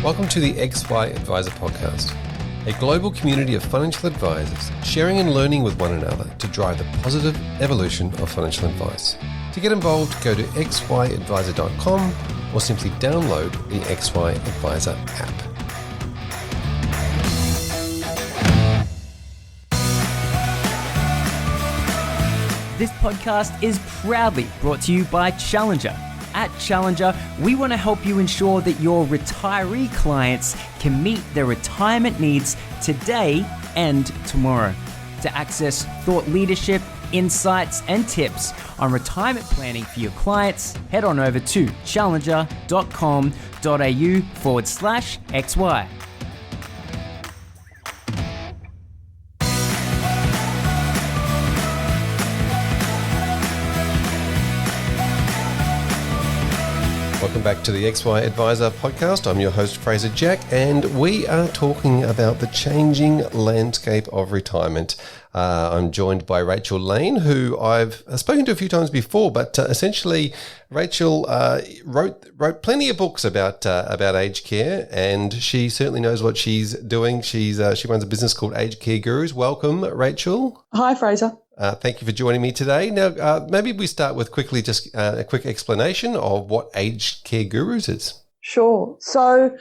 Welcome to the XY Advisor Podcast, a global community of financial advisors sharing and learning with one another to drive the positive evolution of financial advice. To get involved, go to xyadvisor.com or simply download the XY Advisor app. This podcast is proudly brought to you by Challenger. At Challenger, we want to help you ensure that your retiree clients can meet their retirement needs today and tomorrow. To access thought leadership, insights, and tips on retirement planning for your clients, head on over to challenger.com.au/XY. Welcome back to the XY Advisor Podcast. I'm your host, Fraser Jack, and we are talking about the changing landscape of retirement. I'm joined by Rachel Lane, who I've spoken to a few times before, but essentially Rachel wrote plenty of books about aged care, and she certainly knows what she's doing. She runs a business called Aged Care Gurus. Welcome, Rachel. Hi, Fraser. Thank you for joining me today. Now, maybe we start with quickly just a quick explanation of what Aged Care Gurus is. Sure. So,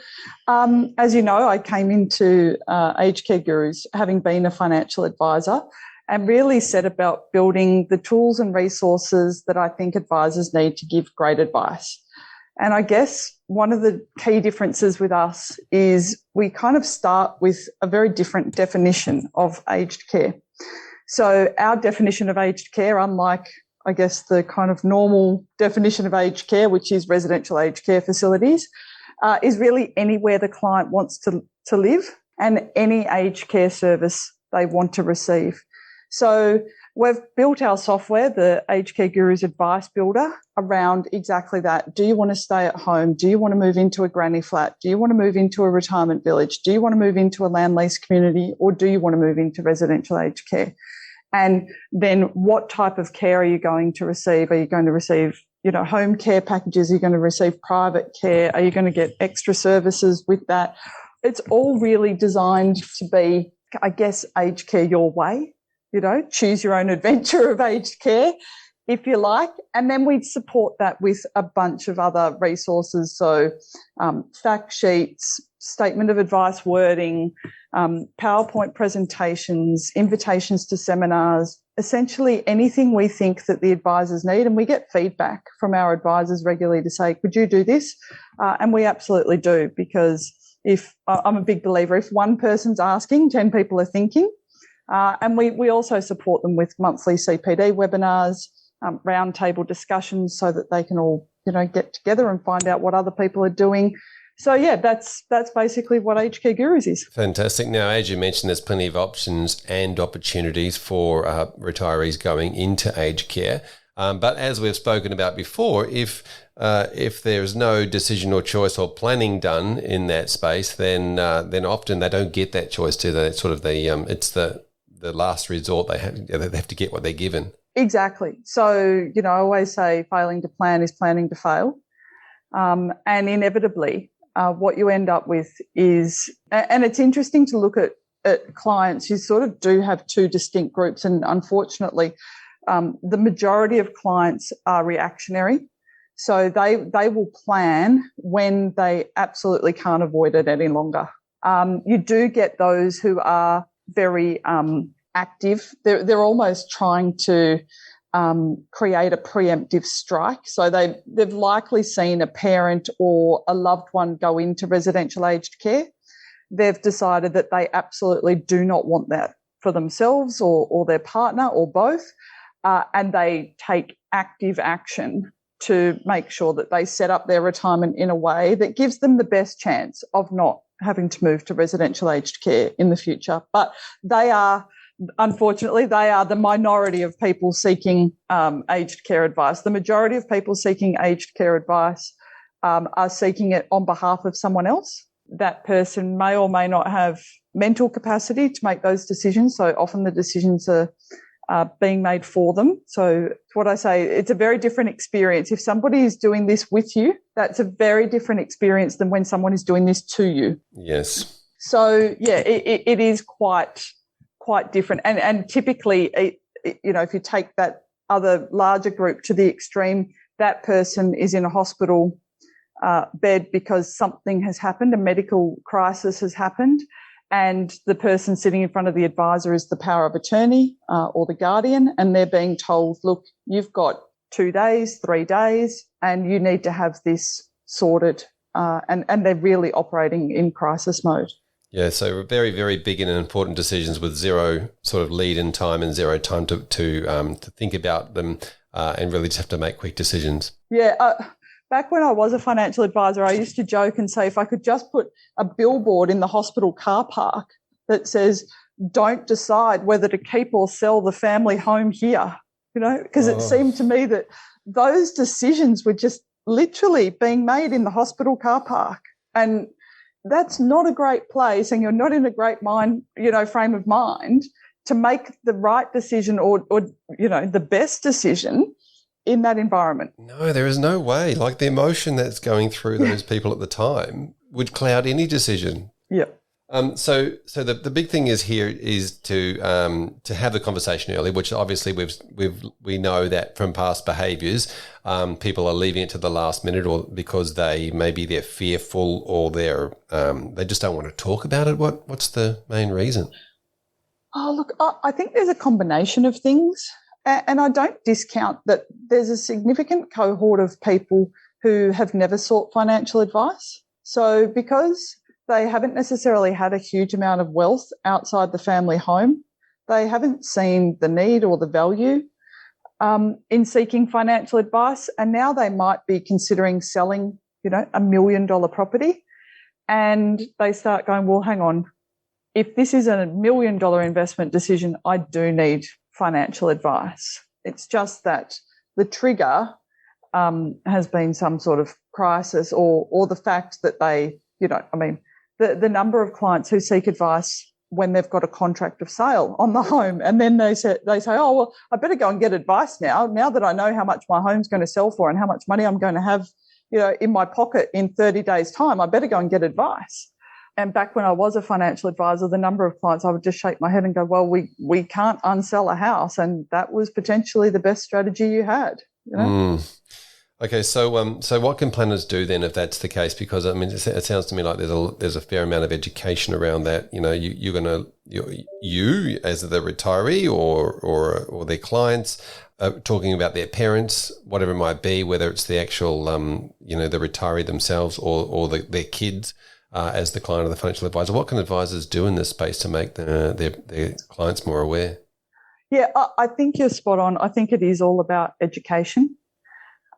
as you know, I came into Aged Care Gurus having been a financial advisor and really set about building the tools and resources that I think advisors need to give great advice. And I guess one of the key differences with us is we kind of start with a very different definition of aged care. So our definition of aged care, unlike, I guess, the kind of normal definition of aged care, which is residential aged care facilities, is really anywhere the client wants to live and any aged care service they want to receive. So we've built our software, the Aged Care Gurus Advice Builder, around exactly that. Do you want to stay at home? Do you want to move into a granny flat? Do you want to move into a retirement village? Do you want to move into a land lease community? Or do you want to move into residential aged care? And then what type of care are you going to receive? Are you going to receive, home care packages? Are you going to receive private care? Are you going to get extra services with that? It's all really designed to be, I guess, aged care your way. Choose your own adventure of aged care, if you like. And then we support that with a bunch of other resources. So fact sheets, statement of advice wording, PowerPoint presentations, invitations to seminars, essentially anything we think that the advisors need. And we get feedback from our advisors regularly to say, could you do this? And we absolutely do, because I'm a big believer, if one person's asking, 10 people are thinking. And we also support them with monthly CPD webinars, roundtable discussions so that they can all, get together and find out what other people are doing. So, yeah, that's basically what Aged Care Gurus is. Fantastic. Now, as you mentioned, there's plenty of options and opportunities for retirees going into aged care. But as we've spoken about before, if there's no decision or choice or planning done in that space, then often they don't get that choice to the sort of it's the last resort. They have to get what they're given. Exactly. So, I always say failing to plan is planning to fail. And inevitably, what you end up with is, and it's interesting to look at clients who sort of do have two distinct groups. And unfortunately, the majority of clients are reactionary. So they will plan when they absolutely can't avoid it any longer. You do get those who are very active. They're almost trying to create a preemptive strike. So they've likely seen a parent or a loved one go into residential aged care. They've decided that they absolutely do not want that for themselves or their partner or both, and they take active action to make sure that they set up their retirement in a way that gives them the best chance of not having to move to residential aged care in the future. But unfortunately, they are the minority of people seeking aged care advice. The majority of people seeking aged care advice are seeking it on behalf of someone else. That person may or may not have mental capacity to make those decisions. So often the decisions are being made for them. So it's what I say, it's a very different experience. If somebody is doing this with you, that's a very different experience than when someone is doing this to you. Yes. So, yeah, it is quite different. And typically, if you take that other larger group to the extreme, that person is in a hospital bed because something has happened, a medical crisis has happened, and the person sitting in front of the advisor is the power of attorney or the guardian, and they're being told, look, you've got 2 days, 3 days, and you need to have this sorted. And they're really operating in crisis mode. Yeah, so very, very big and important decisions with zero sort of lead-in time and zero time to think about them and really just have to make quick decisions. Yeah, back when I was a financial advisor, I used to joke and say if I could just put a billboard in the hospital car park that says, don't decide whether to keep or sell the family home here, because it seemed to me that those decisions were just literally being made in the hospital car park. And that's not a great place, and you're not in a great frame of mind to make the right decision or the best decision in that environment. No, there is no way. Like the emotion that's going through those people at the time would cloud any decision. Yeah. So the big thing is here is to have the conversation early, which obviously we know that from past behaviours, people are leaving it to the last minute, or because they're fearful, or they just don't want to talk about it. What's the main reason? Oh, look, I think there's a combination of things, and I don't discount that there's a significant cohort of people who have never sought financial advice. So because they haven't necessarily had a huge amount of wealth outside the family home, they haven't seen the need or the value in seeking financial advice, and now they might be considering selling, $1 million property, and they start going, well, hang on, if this is a $1 million investment decision, I do need financial advice. It's just that the trigger has been some sort of crisis or the fact that they, the number of clients who seek advice when they've got a contract of sale on the home, and then they say, oh, well, I better go and get advice now that I know how much my home's going to sell for and how much money I'm going to have, in my pocket in 30 days' time. I better go and get advice. And back when I was a financial advisor, the number of clients, I would just shake my head and go, well, we can't unsell a house, and that was potentially the best strategy you had. Okay, so what can planners do then if that's the case? Because it sounds to me like there's a fair amount of education around that. You as the retiree or their clients talking about their parents, whatever it might be, whether it's the actual the retiree themselves or their kids as the client of the financial advisor. What can advisors do in this space to make their clients more aware? Yeah, I think you're spot on. I think it is all about education.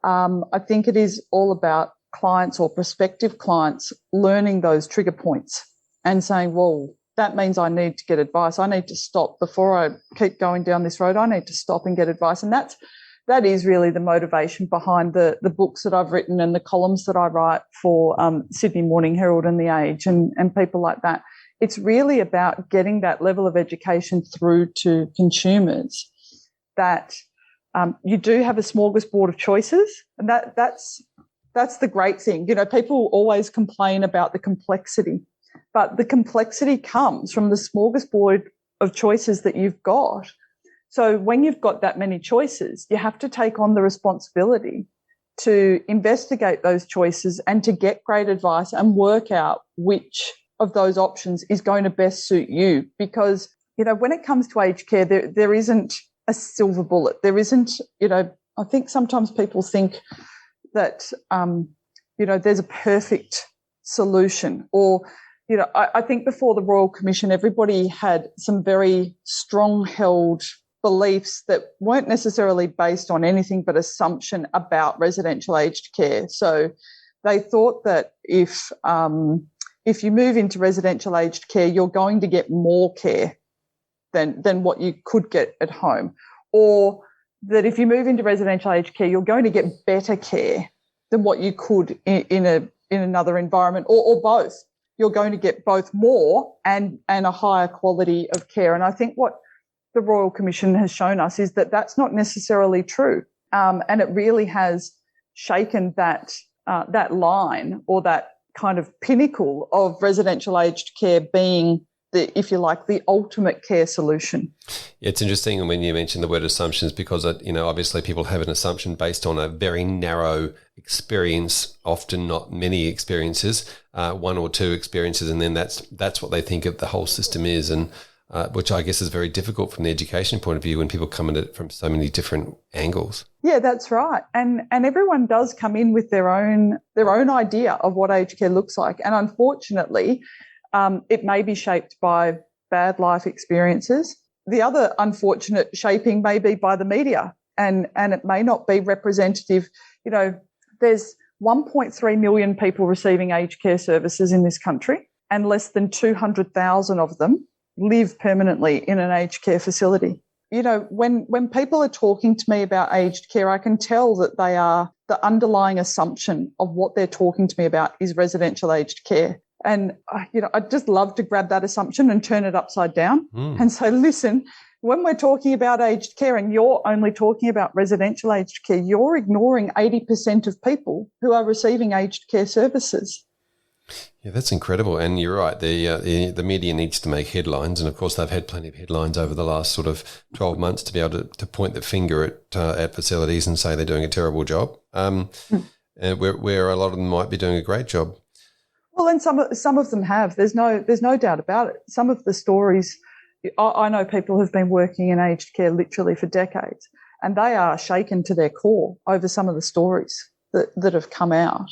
I think it is all about clients or prospective clients learning those trigger points and saying, well, that means I need to get advice. I need to stop before I keep going down this road. I need to stop and get advice. And that is really the motivation behind the books that I've written and the columns that I write for Sydney Morning Herald and The Age and people like that. It's really about getting that level of education through to consumers that you do have a smorgasbord of choices, and that's the great thing. People always complain about the complexity, but the complexity comes from the smorgasbord of choices that you've got. So when you've got that many choices, you have to take on the responsibility to investigate those choices and to get great advice and work out which of those options is going to best suit you. Because, when it comes to aged care, there isn't a silver bullet. There isn't, I think sometimes people think that, there's a perfect solution or, I think before the Royal Commission, everybody had some very strong held beliefs that weren't necessarily based on anything but assumption about residential aged care. So they thought that if you move into residential aged care, you're going to get more care than what you could get at home, or that if you move into residential aged care, you're going to get better care than what you could in another environment, or both. You're going to get both more and a higher quality of care. And I think what the Royal Commission has shown us is that that's not necessarily true. And it really has shaken that line, or that kind of pinnacle of residential aged care being the, if you like, the ultimate care solution. It's interesting when you mention the word assumptions, because obviously people have an assumption based on a very narrow experience, often not many experiences, one or two experiences, and then that's what they think of the whole system is, and which I guess is very difficult from the education point of view when people come at it from so many different angles. Yeah, that's right. And everyone does come in with their own idea of what aged care looks like. And unfortunately, it may be shaped by bad life experiences. The other unfortunate shaping may be by the media, and it may not be representative. There's 1.3 million people receiving aged care services in this country, and less than 200,000 of them live permanently in an aged care facility. When people are talking to me about aged care, I can tell that the underlying assumption of what they're talking to me about is residential aged care. And, I'd just love to grab that assumption and turn it upside down and say, listen, when we're talking about aged care and you're only talking about residential aged care, you're ignoring 80% of people who are receiving aged care services. Yeah, that's incredible. And you're right. The media needs to make headlines. And of course, they've had plenty of headlines over the last sort of 12 months to be able to point the finger at facilities and say they're doing a terrible job, where a lot of them might be doing a great job. Well, and some of them have. There's no doubt about it. Some of the stories, I know people have been working in aged care literally for decades, and they are shaken to their core over some of the stories that have come out.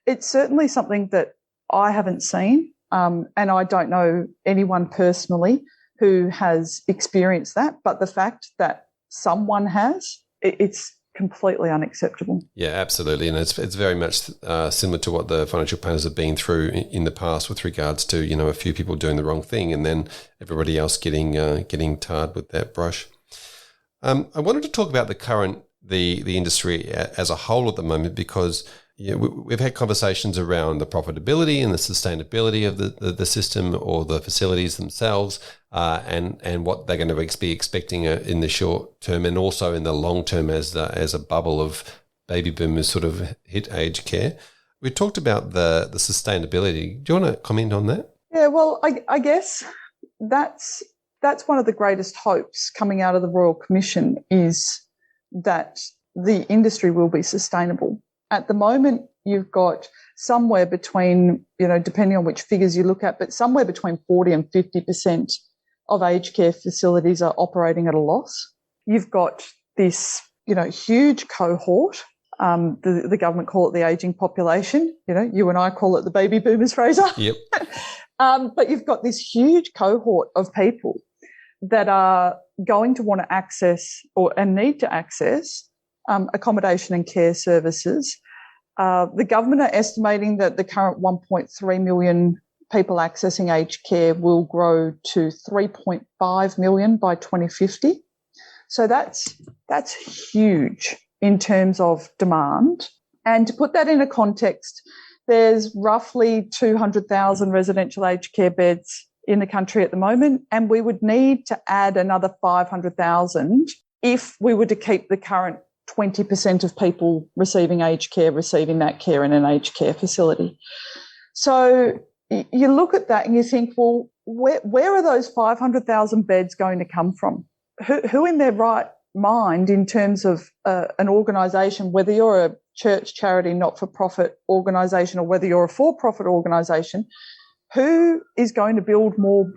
It's certainly something that I haven't seen, and I don't know anyone personally who has experienced that. But the fact that someone has, it's completely unacceptable. Yeah, absolutely. And it's very much similar to what the financial planners have been through in the past with regards to, a few people doing the wrong thing and then everybody else getting tarred with that brush. I wanted to talk about the industry as a whole at the moment, because we've had conversations around the profitability and the sustainability of the system or the facilities themselves, and what they're going to be expecting in the short term and also in the long term as a bubble of baby boomers sort of hit aged care. We talked about the sustainability. Do you want to comment on that? Yeah, well, I guess that's one of the greatest hopes coming out of the Royal Commission, is that the industry will be sustainable. At the moment, you've got somewhere between, depending on which figures you look at, but somewhere between 40 and 50% of aged care facilities are operating at a loss. You've got this, huge cohort. The government call it the ageing population. You and I call it the baby boomers, Fraser. Yep. But you've got this huge cohort of people that are going to want to access and need to access accommodation and care services. The government are estimating that the current 1.3 million people accessing aged care will grow to 3.5 million by 2050. So that's huge in terms of demand. And to put that in a context, there's roughly 200,000 residential aged care beds in the country at the moment, and we would need to add another 500,000 if we were to keep the current 20% of people receiving that care in an aged care facility. So you look at that and you think, well, where are those 500,000 beds going to come from? Who in their right mind, in terms of an organisation, whether you're a church, charity, not-for-profit organisation, or whether you're a for-profit organisation, who is going to build more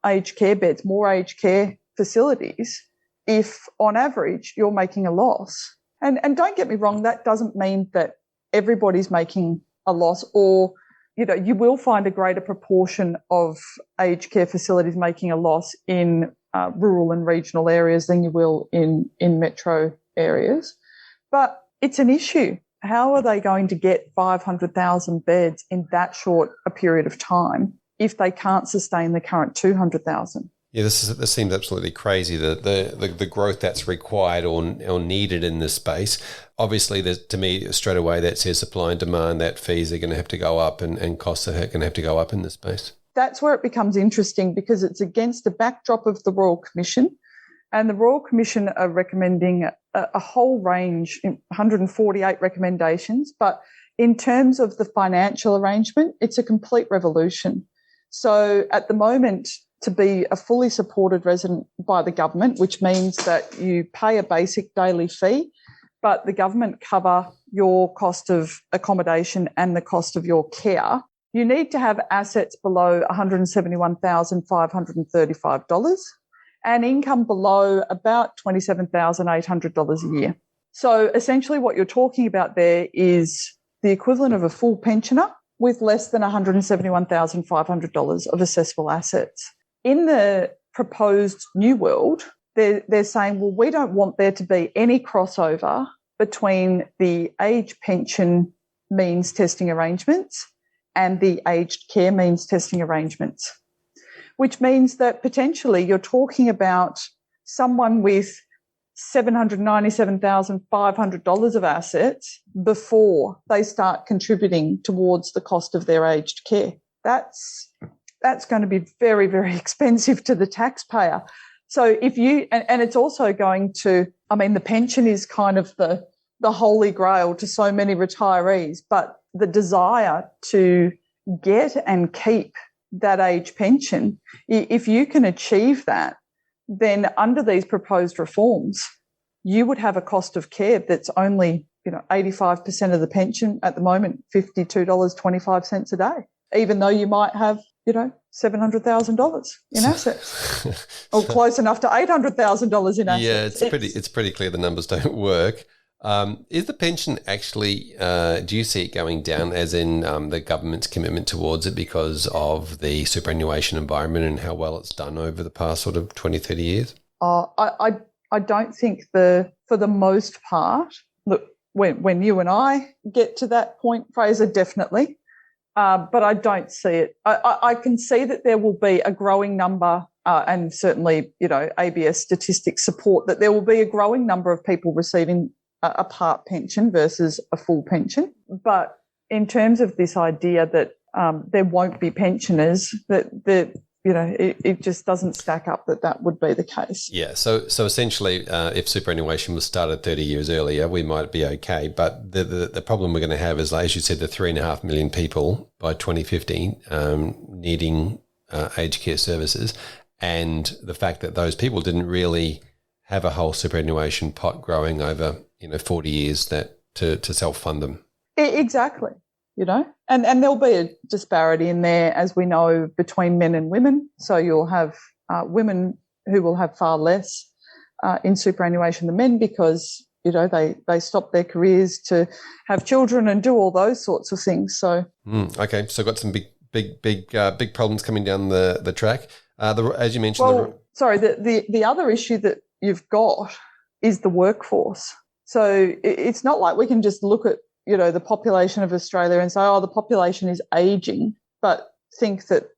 aged care beds, more aged care facilities, if on average you're making a loss? And don't get me wrong, that doesn't mean that everybody's making a loss, or you will find a greater proportion of aged care facilities making a loss in rural and regional areas than you will in metro areas. But it's an issue. How are they going to get 500,000 beds in that short a period of time if they can't sustain the current 200,000? Yeah, this seems absolutely crazy, the growth that's required or needed in this space. Obviously, to me, straight away, that says supply and demand, that fees are going to have to go up and costs are going to have to go up in this space. That's where it becomes interesting, because it's against the backdrop of the Royal Commission, And the Royal Commission are recommending a whole range, 148 recommendations, but in terms of the financial arrangement, it's a complete revolution. So at the moment, to be a fully supported resident by the government, which means that you pay a basic daily fee, but the government cover your cost of accommodation and the cost of your care, you need to have assets below $171,535 and income below about $27,800 a year. So essentially what you're talking about there is the equivalent of a full pensioner with less than $171,500 of assessable assets. In the proposed new world, they're saying, well, we don't want there to be any crossover between the age pension means testing arrangements and the aged care means testing arrangements, which means that potentially you're talking about someone with $797,500 of assets before they start contributing towards the cost of their aged care. That's going to be very, very expensive to the taxpayer. So if you, and it's also going to, I mean, the pension is kind of the holy grail to so many retirees, but the desire to get and keep that age pension, if you can achieve that, then under these proposed reforms, you would have a cost of care that's only, 85% of the pension at the moment, $52.25 a day, even though you might have, $700,000 in assets, or close enough to $800,000 in assets. Yeah, it's pretty clear the numbers don't work. Is the pension actually, do you see it going down, as in the government's commitment towards it because of the superannuation environment and how well it's done over the past sort of 20, 30 years? I don't think for the most part, look, when you and I get to that point, Fraser, definitely. But I don't see it. I can see that there will be a growing number, and certainly, ABS statistics support that there will be a growing number of people receiving a part pension versus a full pension. But in terms of this idea that there won't be pensioners, it just doesn't stack up that would be the case. Yeah, so essentially, if superannuation was started 30 years earlier, we might be okay. But the problem we're going to have is, as you said, the 3.5 million people by 2050 needing aged care services, and the fact that those people didn't really have a whole superannuation pot growing over 40 years to self-fund them. Exactly. And there'll be a disparity in there, as we know, between men and women. So you'll have women who will have far less in superannuation than men because, they stop their careers to have children and do all those sorts of things. So okay, so got some big problems coming down the track. As you mentioned, the other issue that you've got is the workforce. So it's not like we can just look at the population of Australia and say, the population is ageing, but think that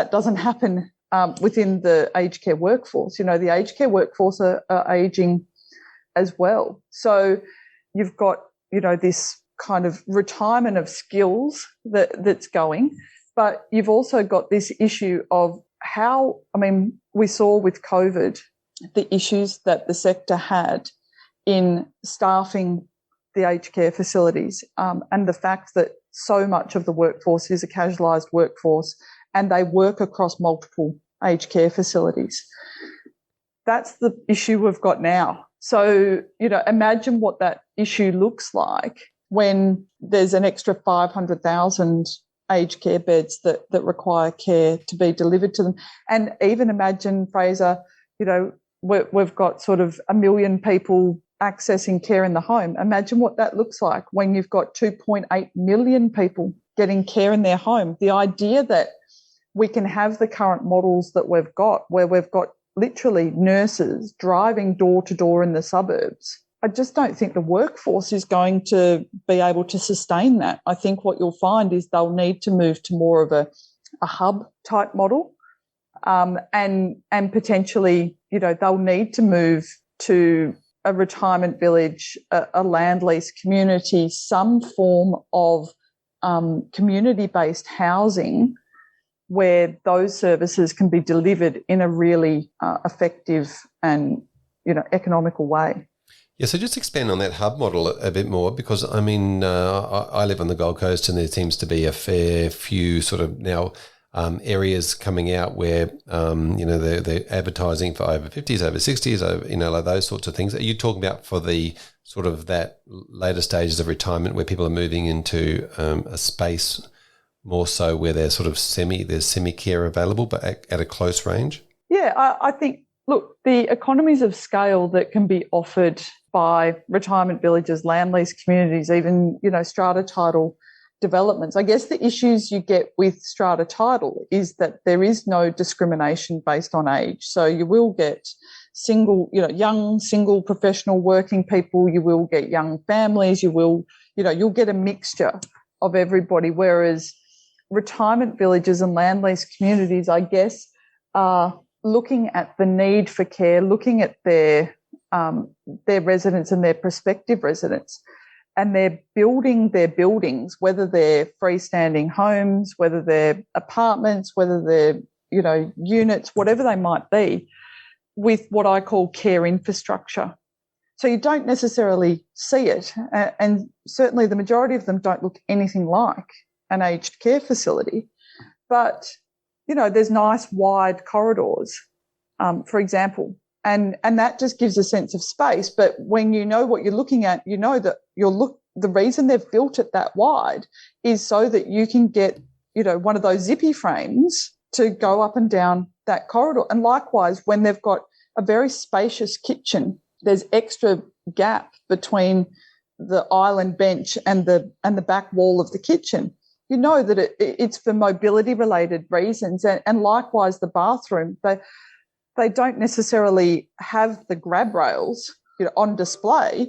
doesn't happen within the aged care workforce. The aged care workforce are ageing as well. So you've got, this kind of retirement of skills that's going, but you've also got this issue of we saw with COVID the issues that the sector had in staffing the aged care facilities, and the fact that so much of the workforce is a casualised workforce and they work across multiple aged care facilities. That's the issue we've got now. So, imagine what that issue looks like when there's an extra 500,000 aged care beds that require care to be delivered to them. And even imagine, Fraser, we've got sort of 1 million people accessing care in the home. Imagine what that looks like when you've got 2.8 million people getting care in their home. The idea that we can have the current models that we've got, where we've got literally nurses driving door to door in the suburbs, I just don't think the workforce is going to be able to sustain that. I think what you'll find is they'll need to move to more of a hub type model, and potentially, they'll need to move to a retirement village, a land lease community, some form of community-based housing where those services can be delivered in a really effective and economical way. Yeah, so just expand on that hub model a bit more, because I mean, I live on the Gold Coast, and there seems to be a fair few sort of now areas coming out where they're advertising for over 50s, over 60s, over, like those sorts of things. Are you talking about for the sort of that later stages of retirement where people are moving into a space more so where there's sort of semi care available, but at a close range? Yeah, I think, look, the economies of scale that can be offered by retirement villages, land lease communities, even, strata title developments. I guess the issues you get with strata title is that there is no discrimination based on age. So you will get young, single professional working people, you will get young families, you'll get a mixture of everybody, whereas retirement villages and land lease communities, I guess, are looking at the need for care, looking at their residents and their prospective residents, and they're building their buildings, whether they're freestanding homes, whether they're apartments, whether they're units, whatever they might be, with what I call care infrastructure. So you don't necessarily see it, and certainly the majority of them don't look anything like an aged care facility, but there's nice wide corridors, for example, and that just gives a sense of space. But when you know what you're looking at, you know that the reason they've built it that wide is so that you can get one of those zippy frames to go up and down that corridor. And likewise, when they've got a very spacious kitchen, there's extra gap between the island bench and the back wall of the kitchen. You know that it's for mobility related reasons, and likewise the bathroom. They don't necessarily have the grab rails on display,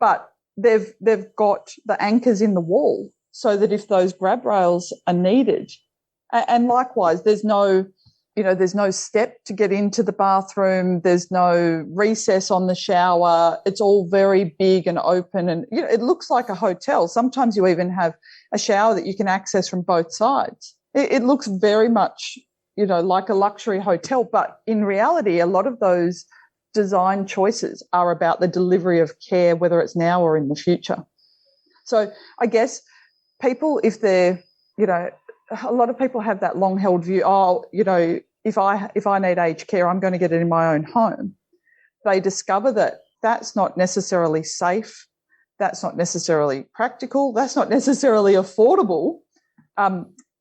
but they've got the anchors in the wall so that if those grab rails are needed, and likewise there's no step to get into the bathroom, there's no recess on the shower, it's all very big and open, and it looks like a hotel. Sometimes you even have a shower that you can access from both sides. It looks very much like a luxury hotel, but in reality a lot of those design choices are about the delivery of care, whether it's now or in the future. So I guess people, if they're a lot of people have that long held view, if I need aged care, I'm going to get it in my own home. They discover that that's not necessarily safe, that's not necessarily practical, that's not necessarily affordable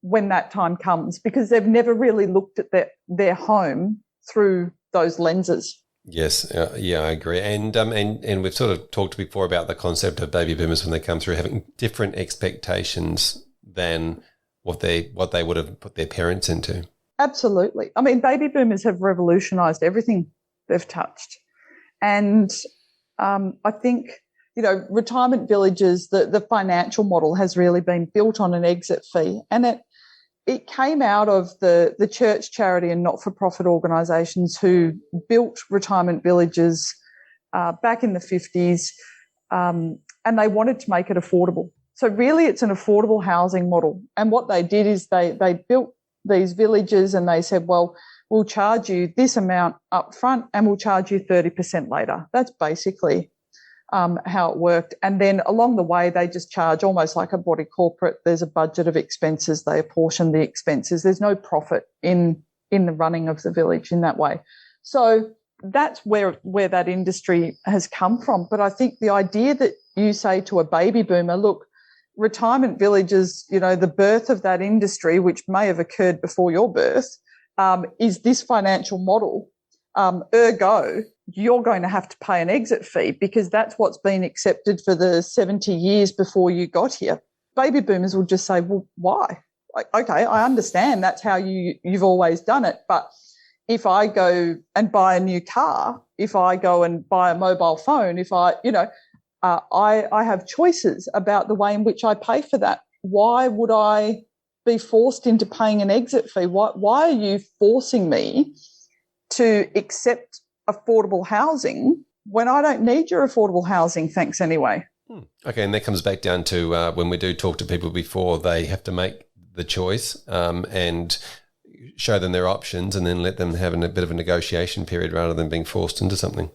when that time comes, because they've never really looked at their home through those lenses. Yes, yeah, I agree. And we've sort of talked before about the concept of baby boomers when they come through having different expectations than what they would have put their parents into. Absolutely. I mean, baby boomers have revolutionised everything they've touched. And I think, retirement villages, the financial model has really been built on an exit fee. And it came out of the church, charity and not-for-profit organisations who built retirement villages back in the 50s, and they wanted to make it affordable. So really it's an affordable housing model. And what they did is they built these villages and they said, well, we'll charge you this amount up front and we'll charge you 30% later. That's basically how it worked. And then along the way, they just charge almost like a body corporate. There's a budget of expenses. They apportion the expenses. There's no profit in the running of the village in that way. So that's where that industry has come from. But I think the idea that you say to a baby boomer, look, retirement villages, the birth of that industry, which may have occurred before your birth, is this financial model. Ergo, you're going to have to pay an exit fee because that's what's been accepted for the 70 years before you got here. Baby boomers will just say, well, why? Okay, I understand that's how you've always done it, but if I go and buy a new car, if I go and buy a mobile phone, if I have choices about the way in which I pay for that. Why would I be forced into paying an exit fee? Why are you forcing me to accept affordable housing when I don't need your affordable housing? Thanks anyway. Okay, and that comes back down to when we do talk to people before they have to make the choice and show them their options and then let them have a bit of a negotiation period rather than being forced into something.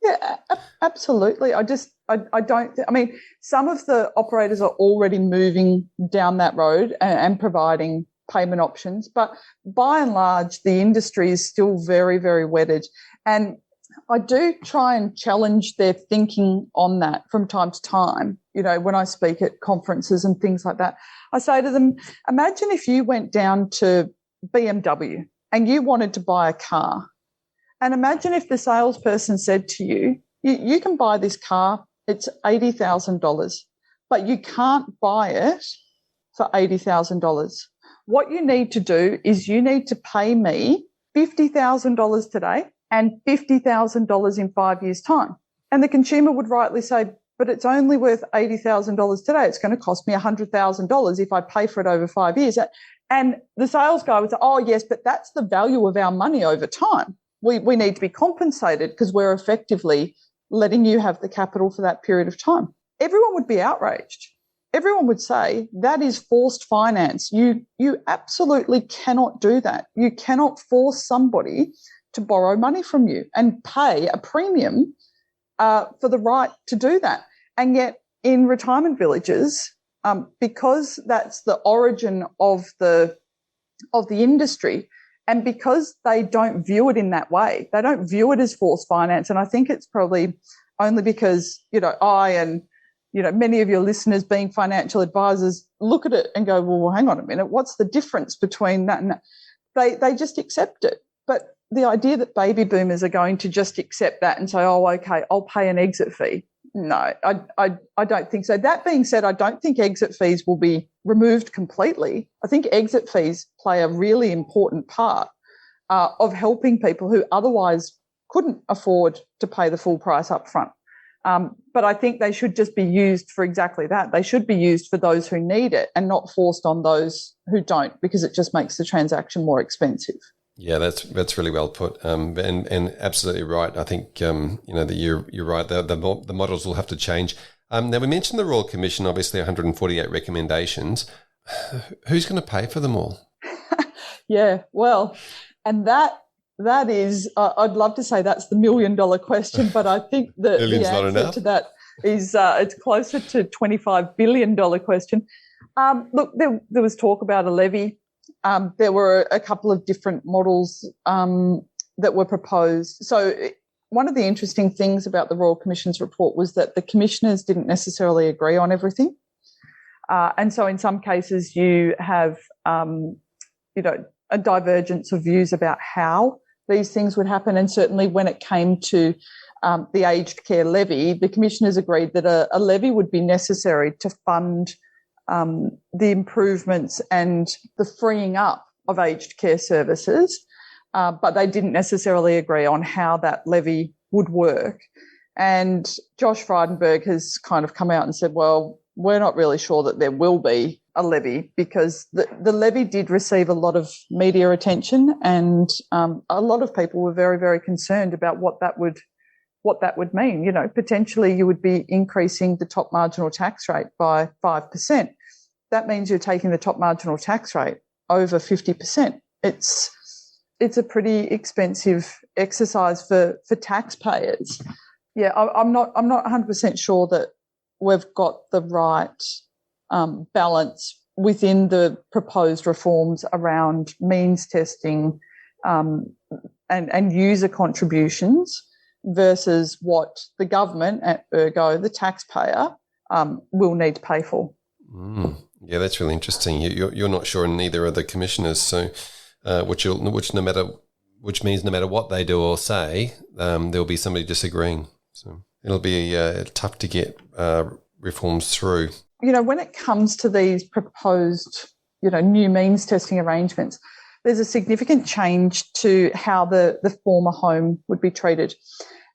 Yeah, absolutely. I don't, I mean, some of the operators are already moving down that road and providing payment options, but by and large, the industry is still very, very wedded. And I do try and challenge their thinking on that from time to time. You know, when I speak at conferences and things like that, I say to them, imagine if you went down to BMW and you wanted to buy a car. And imagine if the salesperson said to you, you can buy this car, it's $80,000, but you can't buy it for $80,000. What you need to do is you need to pay me $50,000 today and $50,000 in 5 years' time. And the consumer would rightly say, but it's only worth $80,000 today. It's going to cost me $100,000 if I pay for it over 5 years. And the sales guy would say, oh, yes, but that's the value of our money over time. We need to be compensated because we're effectively letting you have the capital for that period of time. Everyone would be outraged. Everyone would say that is forced finance. You absolutely cannot do that. You cannot force somebody to borrow money from you and pay a premium for the right to do that. And yet in retirement villages, because that's the origin of the industry, and because they don't view it in that way, they don't view it as forced finance. And I think it's probably only because, you know, I and, you know, many of your listeners being financial advisors look at it and go, well, hang on a minute, what's the difference between that and that? They just accept it. But the idea that baby boomers are going to just accept that and say, oh, okay, I'll pay an exit fee. No, I don't think so. That being said, I don't think exit fees will be removed completely. I think exit fees play a really important part of helping people who otherwise couldn't afford to pay the full price up front. But I think they should just be used for exactly that. They should be used for those who need it and not forced on those who don't, because it just makes the transaction more expensive. Yeah, that's really well put, and absolutely right. I think that you're right. The models will have to change. Now we mentioned the Royal Commission, obviously 148 recommendations. Who's going to pay for them all? Yeah, well, and that is, I'd love to say that's the $1 million question, but I think that the answer to that is it's closer to $25 billion question. Look, there was talk about a levy. There were a couple of different models that were proposed. So one of the interesting things about the Royal Commission's report was that the commissioners didn't necessarily agree on everything. And so in some cases you have, a divergence of views about how these things would happen. And certainly when it came to the aged care levy, the commissioners agreed that a levy would be necessary to fund the improvements and the freeing up of aged care services, but they didn't necessarily agree on how that levy would work. And Josh Frydenberg has kind of come out and said, well, we're not really sure that there will be a levy, because the levy did receive a lot of media attention, and a lot of people were very, very concerned about what that would mean. You know, potentially you would be increasing the top marginal tax rate by 5%. That means you're taking the top marginal tax rate over 50%. It's a pretty expensive exercise for taxpayers. Yeah, I'm not 100% sure that we've got the right balance within the proposed reforms around means testing and user contributions versus what the government, ergo the taxpayer, will need to pay for. Yeah, that's really interesting. You're not sure, and neither are the commissioners. So, which means no matter what they do or say, there'll be somebody disagreeing. So it'll be tough to get reforms through. You know, when it comes to these proposed, new means testing arrangements, there's a significant change to how the former home would be treated.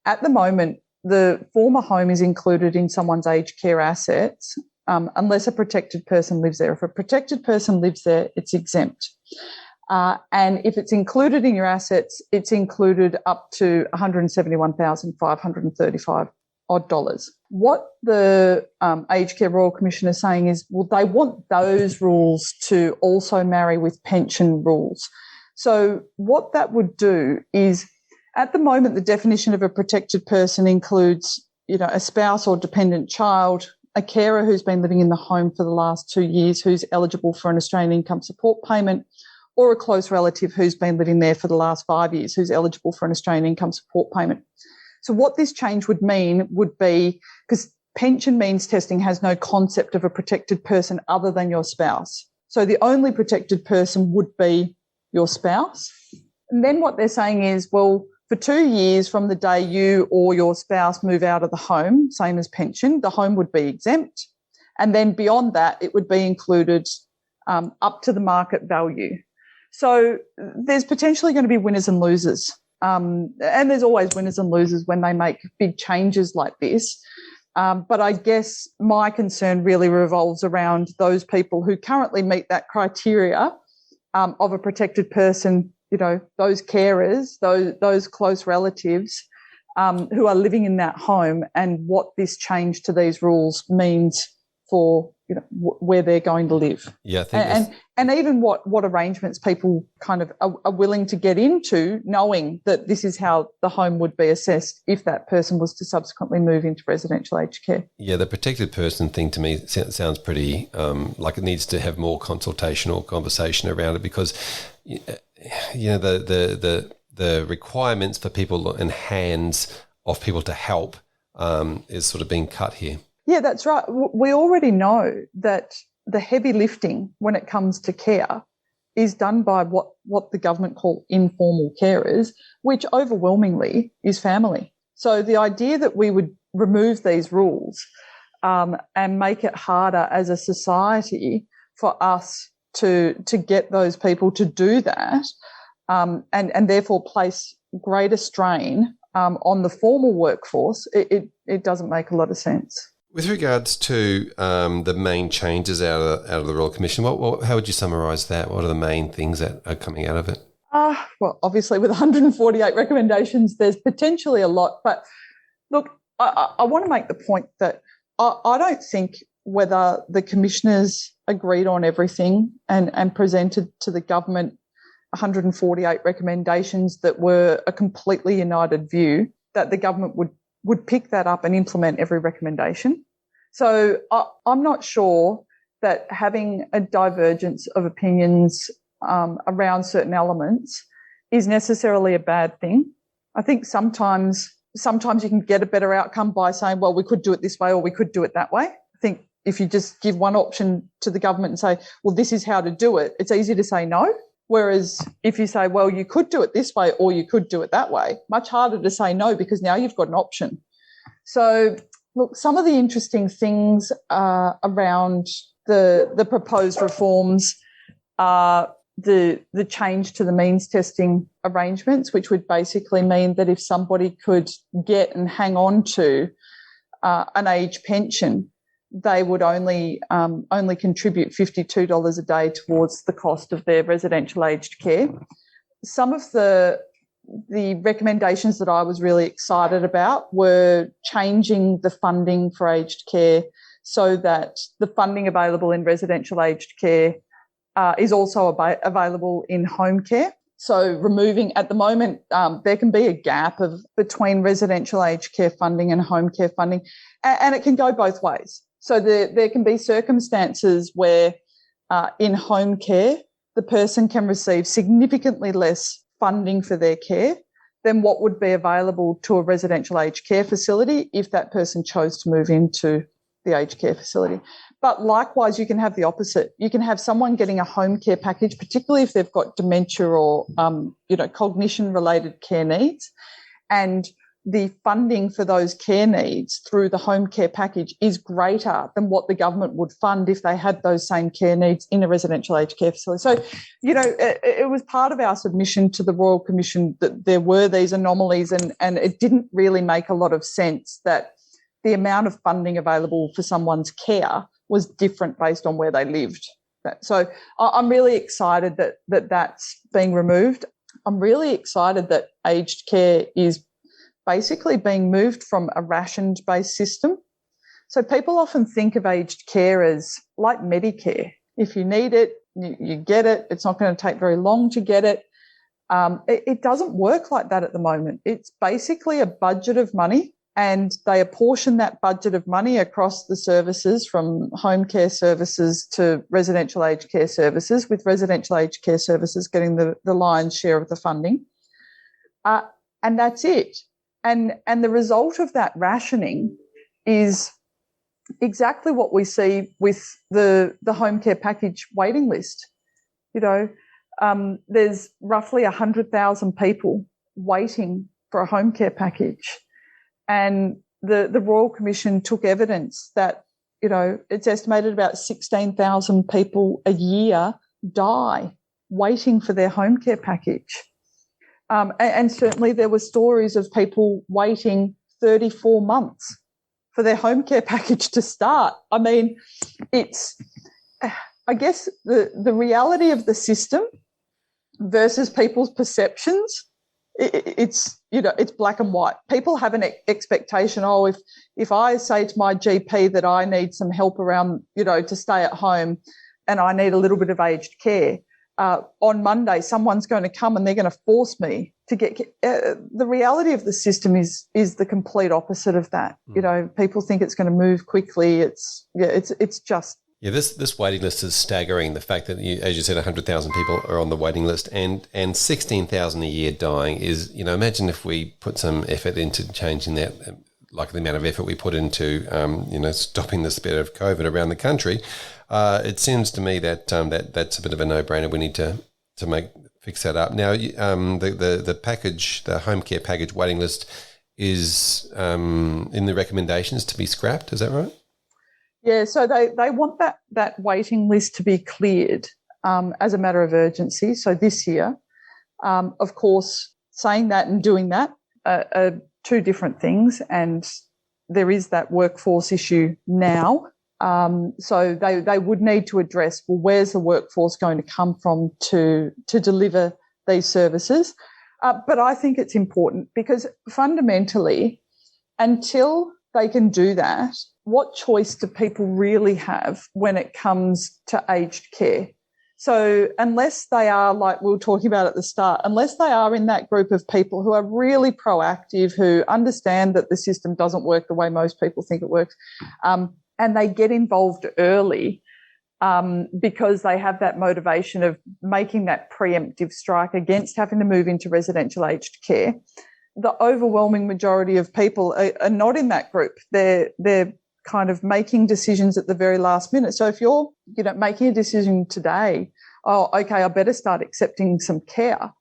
At the moment, the former home is included in someone's aged care assets unless a protected person lives there. If a protected person lives there, it's exempt. And if it's included in your assets, it's included up to $171,535 odd dollars. What the Aged Care Royal Commission is saying is, well, they want those rules to also marry with pension rules. So what that would do is, At the moment, the definition of a protected person includes, a spouse or dependent child, a carer who's been living in the home for the last 2 years who's eligible for an Australian income support payment, or a close relative who's been living there for the last 5 years who's eligible for an Australian income support payment. So what this change would mean would be, because pension means testing has no concept of a protected person other than your spouse. So the only protected person would be your spouse. And then what they're saying is, well, for 2 years from the day you or your spouse move out of the home, same as pension, the home would be exempt. And then beyond that, it would be included up to the market value. So there's potentially going to be winners and losers. And there's always winners and losers when they make big changes like this. But I guess my concern really revolves around those people who currently meet that criteria of a protected person, those carers, those close relatives who are living in that home, and what this change to these rules means for where they're going to live. Yeah, I think and even what arrangements people kind of are willing to get into, knowing that this is how the home would be assessed if that person was to subsequently move into residential aged care. Yeah, the protected person thing to me sounds pretty like it needs to have more consultation or conversation around it, because the requirements for people and hands of people to help is sort of being cut here. Yeah, that's right. We already know that the heavy lifting when it comes to care is done by what the government call informal carers, which overwhelmingly is family. So the idea that we would remove these rules and make it harder as a society for us to get those people to do that and therefore place greater strain on the formal workforce, it doesn't make a lot of sense. With regards to the main changes out of the Royal Commission, how would you summarise that? What are the main things that are coming out of it? Well, obviously with 148 recommendations, there's potentially a lot. But look, I want to make the point that I don't think whether the commissioners agreed on everything and presented to the government 148 recommendations that were a completely united view, that the government would pick that up and implement every recommendation. So I'm not sure that having a divergence of opinions around certain elements is necessarily a bad thing. I think sometimes you can get a better outcome by saying, well, we could do it this way or we could do it that way. I think if you just give one option to the government and say, well, this is how to do it, it's easy to say no. Whereas if you say, well, you could do it this way or you could do it that way, much harder to say no, because now you've got an option. So, look, some of the interesting things around the proposed reforms are the change to the means testing arrangements, which would basically mean that if somebody could get and hang on to an age pension, they would only contribute $52 a day towards the cost of their residential aged care. Some of the recommendations that I was really excited about were changing the funding for aged care so that the funding available in residential aged care is also available in home care. So removing, at the moment, there can be a gap between residential aged care funding and home care funding, and it can go both ways. So there can be circumstances where in home care, the person can receive significantly less funding for their care than what would be available to a residential aged care facility if that person chose to move into the aged care facility. But likewise, you can have the opposite. You can have someone getting a home care package, particularly if they've got dementia or cognition-related care needs, and the funding for those care needs through the home care package is greater than what the government would fund if they had those same care needs in a residential aged care facility. So, it was part of our submission to the Royal Commission that there were these anomalies, and it didn't really make a lot of sense that the amount of funding available for someone's care was different based on where they lived. So I'm really excited that that's being removed. I'm really excited that aged care is basically being moved from a rationed-based system. So people often think of aged care as like Medicare. If you need it, you get it. It's not going to take very long to get it. It doesn't work like that at the moment. It's basically a budget of money, and they apportion that budget of money across the services from home care services to residential aged care services, with residential aged care services getting the lion's share of the funding. And that's it. And the result of that rationing is exactly what we see with the home care package waiting list. There's roughly 100,000 people waiting for a home care package. And the Royal Commission took evidence that, it's estimated about 16,000 people a year die waiting for their home care package. And certainly there were stories of people waiting 34 months for their home care package to start. I mean, I guess the reality of the system versus people's perceptions, it's black and white. People have an expectation, if I say to my GP that I need some help around, to stay at home and I need a little bit of aged care, on Monday someone's going to come and they're going to force me to get the reality of the system is the complete opposite of that. People think it's going to move quickly. It's just. Yeah, this waiting list is staggering. The fact that, as you said, 100,000 people are on the waiting list and 16,000 a year dying is, imagine if we put some effort into changing that, like the amount of effort we put into, stopping the spread of COVID around the country. It seems to me that that's a bit of a no-brainer. We need to fix that up. Now, the package, the home care package waiting list is in the recommendations to be scrapped. Is that right? Yeah, so they want that waiting list to be cleared as a matter of urgency. So this year, of course, saying that and doing that are two different things, and there is that workforce issue now. So they would need to address, well, where's the workforce going to come from to deliver these services? But I think it's important because fundamentally, until they can do that, what choice do people really have when it comes to aged care? So unless they are, like we were talking about at the start, unless they are in that group of people who are really proactive, who understand that the system doesn't work the way most people think it works, and they get involved early because they have that motivation of making that preemptive strike against having to move into residential aged care, the overwhelming majority of people are not in that group. They're kind of making decisions at the very last minute. So if you're, making a decision today, I better start accepting some care.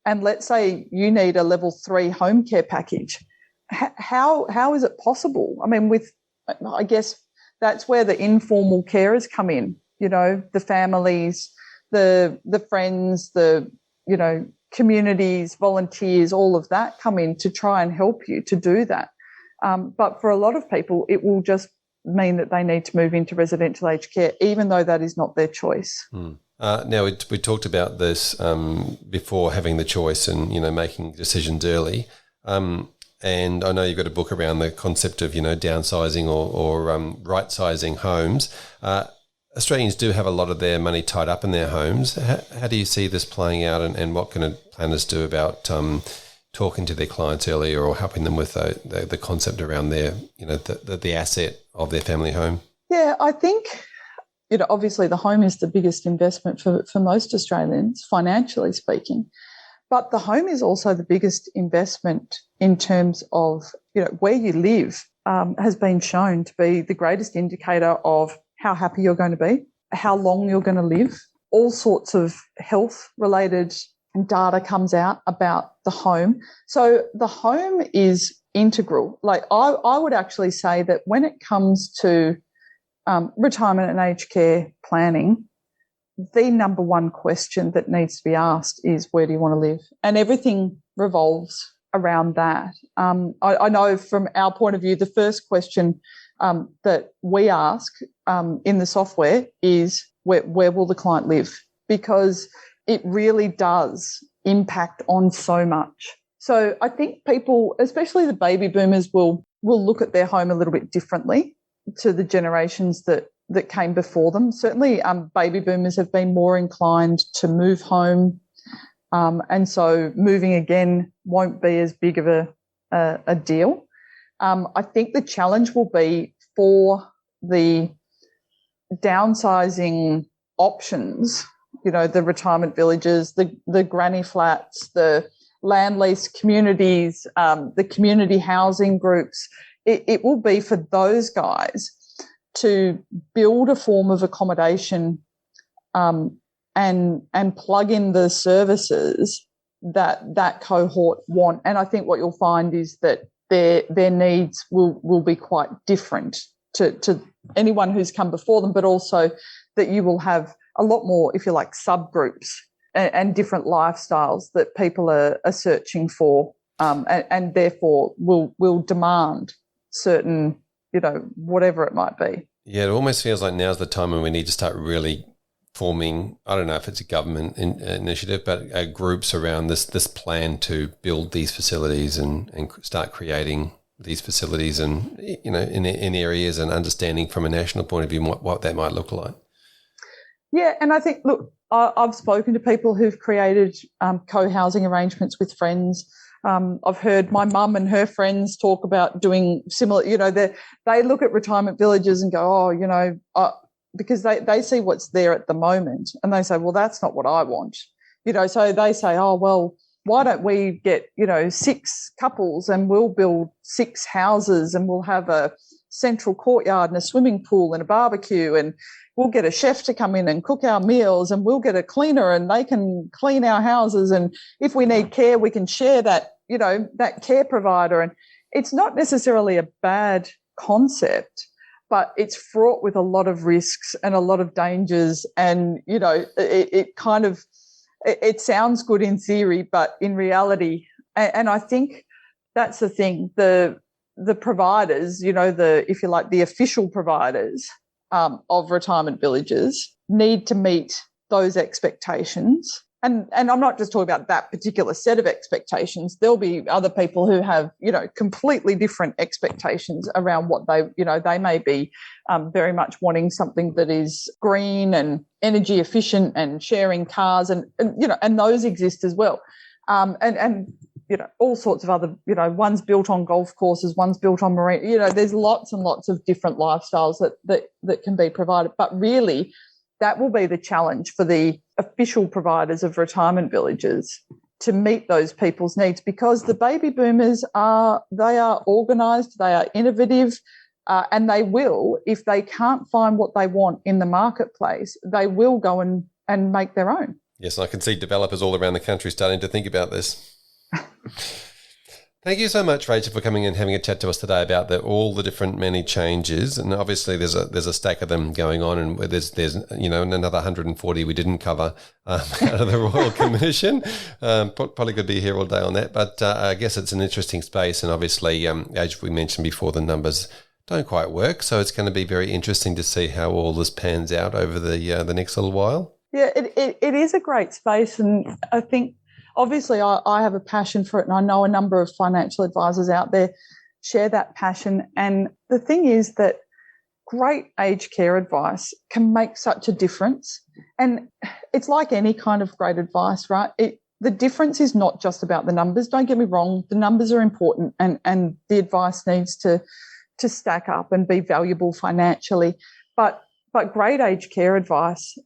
And let's say you need a level 3 home care package. How is it possible? I mean, I guess that's where the informal carers come in, the families, the friends, communities, volunteers, all of that come in to try and help you to do that. But for a lot of people, it will just mean that they need to move into residential aged care, even though that is not their choice. Now, we talked about this before, having the choice and, making decisions early. And I know you've got a book around the concept of, downsizing or right-sizing homes. Australians do have a lot of their money tied up in their homes. How do you see this playing out, and what can planners do about talking to their clients earlier or helping them with the concept around their, the asset of their family home? Yeah, I think, obviously the home is the biggest investment for most Australians, financially speaking. But the home is also the biggest investment in terms of, where you live has been shown to be the greatest indicator of how happy you're going to be, how long you're going to live. All sorts of health-related data comes out about the home. So the home is integral. Like I would actually say that when it comes to retirement and aged care planning, the number one question that needs to be asked is, where do you want to live? And everything revolves around that. I know from our point of view, the first question that we ask in the software is, where will the client live? Because it really does impact on so much. So I think people, especially the baby boomers, will look at their home a little bit differently to the generations that came before them. Certainly baby boomers have been more inclined to move home And so moving again won't be as big of a deal. I think the challenge will be for the downsizing options, the retirement villages, the granny flats, the land lease communities, the community housing groups. It will be for those guys to build a form of accommodation and plug in the services that cohort want. And I think what you'll find is that their needs will be quite different to anyone who's come before them, but also that you will have a lot more, if you like, subgroups and different lifestyles that people are searching for, and therefore will demand certain, whatever it might be. Yeah, it almost feels like now's the time when we need to start really forming, I don't know if it's a government initiative, but groups around this plan to build these facilities and start creating these facilities and, in areas and understanding from a national point of view what that might look like. Yeah, and I think, look, I've spoken to people who've created co-housing arrangements with friends. I've heard my mum and her friends talk about doing similar, they look at retirement villages and go, because they see what's there at the moment and they say, well, that's not what I want. So they say, oh, well, why don't we get, 6 couples and we'll build 6 houses and we'll have a central courtyard and a swimming pool and a barbecue, and we'll get a chef to come in and cook our meals, and we'll get a cleaner and they can clean our houses. And if we need care, we can share that, that care provider. And it's not necessarily a bad concept, but it's fraught with a lot of risks and a lot of dangers. And, it sounds good in theory, but in reality, and I think that's the thing, the providers, if you like, the official providers of retirement villages need to meet those expectations. And I'm not just talking about that particular set of expectations. There'll be other people who have, completely different expectations around what they may be very much wanting something that is green and energy efficient and sharing cars and those exist as well. And all sorts of other, one's built on golf courses, one's built on marine, there's lots and lots of different lifestyles that can be provided. But really, that will be the challenge for the official providers of retirement villages to meet those people's needs, because the baby boomers are organised, they are innovative, and they will, if they can't find what they want in the marketplace, they will go and make their own. Yes, I can see developers all around the country starting to think about this. Thank you so much, Rachel, for coming and having a chat to us today about all the different many changes. And obviously there's a stack of them going on, and there's another 140 we didn't cover out of the Royal Commission. Probably could be here all day on that, but I guess it's an interesting space. And obviously, as we mentioned before, the numbers don't quite work. So it's going to be very interesting to see how all this pans out over the next little while. Yeah, it is a great space. And I think, obviously, I have a passion for it, and I know a number of financial advisors out there share that passion. And the thing is that great aged care advice can make such a difference. And it's like any kind of great advice, right? The difference is not just about the numbers. Don't get me wrong, the numbers are important, and the advice needs to stack up and be valuable financially. But great aged care advice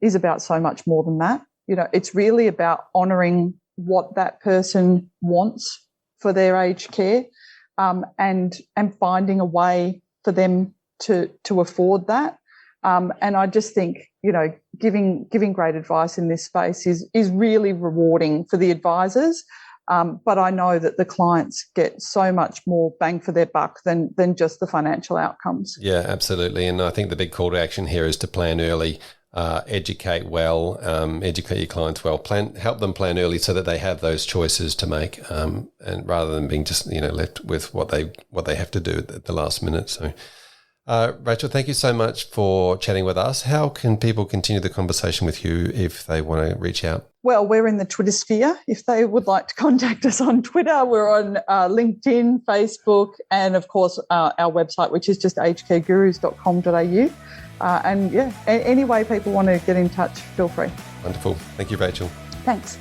is about so much more than that. It's really about honouring what that person wants for their aged care, and finding a way for them to afford that. And I just think, giving great advice in this space is really rewarding for the advisors. But I know that the clients get so much more bang for their buck than just the financial outcomes. Yeah, absolutely. And I think the big call to action here is to plan early. Educate well, educate your clients well, help them plan early so that they have those choices to make, and rather than being just left with what they have to do at the last minute. So, Rachel, thank you so much for chatting with us. How can people continue the conversation with you if they want to reach out? Well, we're in the Twitter sphere. If they would like to contact us on Twitter, we're on LinkedIn, Facebook, and of course our website, which is just agedcaregurus.com.au. And any way people want to get in touch, feel free. Wonderful. Thank you, Rachel. Thanks.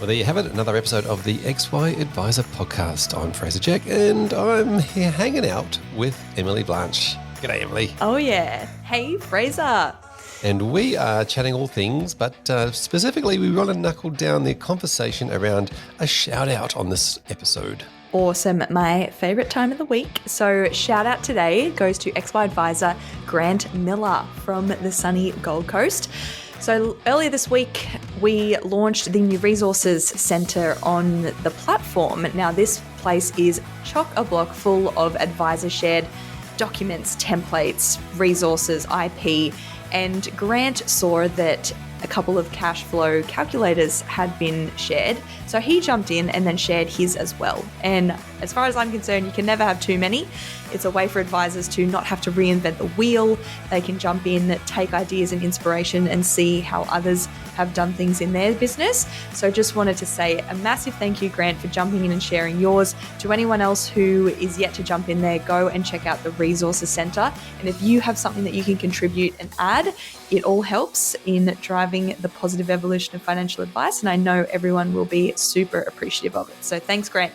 Well, there you have it, another episode of the XY Advisor podcast. I'm Fraser Jack, and I'm here hanging out with Emily Blanche. G'day, Emily. Oh, yeah. Hey, Fraser. And we are chatting all things, but specifically we want to knuckle down the conversation around a shout out on this episode. Awesome. My favorite time of the week. So shout out today goes to XY Advisor Grant Miller from the sunny Gold Coast. So earlier this week, we launched the new Resources Centre on the platform. Now, this place is chock-a-block full of advisor shared documents, templates, resources, IP, and Grant saw that a couple of cash flow calculators had been shared. So he jumped in and then shared his as well. And as far as I'm concerned, you can never have too many. It's a way for advisors to not have to reinvent the wheel. They can jump in, take ideas and inspiration and see how others have done things in their business. So just wanted to say a massive thank you, Grant, for jumping in and sharing yours. To anyone else who is yet to jump in there, go and check out the Resources Centre. And if you have something that you can contribute and add, it all helps in driving the positive evolution of financial advice. And I know everyone will be super appreciative of it. So thanks, Grant.